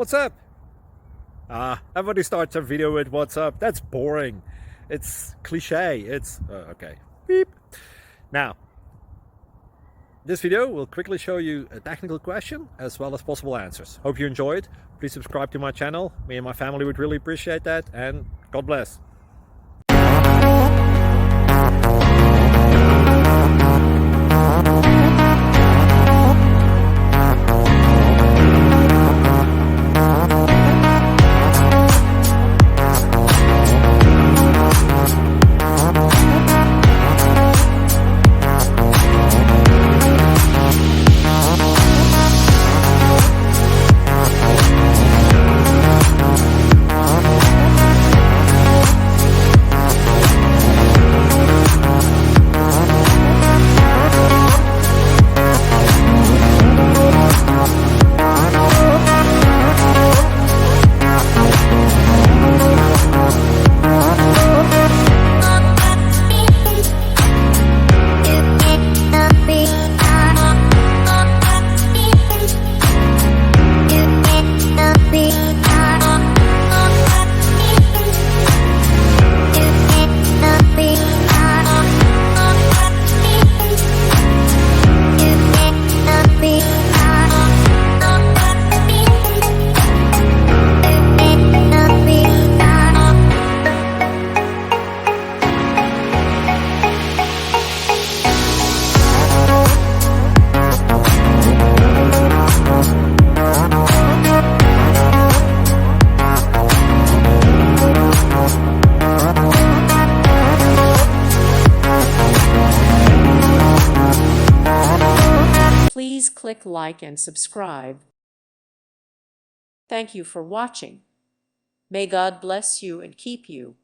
What's up? Everybody starts a video with what's up. That's boring. It's cliche. It's okay. Beep. Now, this video will quickly show you a technical question as well as possible answers. Hope you enjoyed. Please subscribe to my channel. Me and my family would really appreciate that, and God bless. Please click like and subscribe. Thank you for watching. May God bless you and keep you.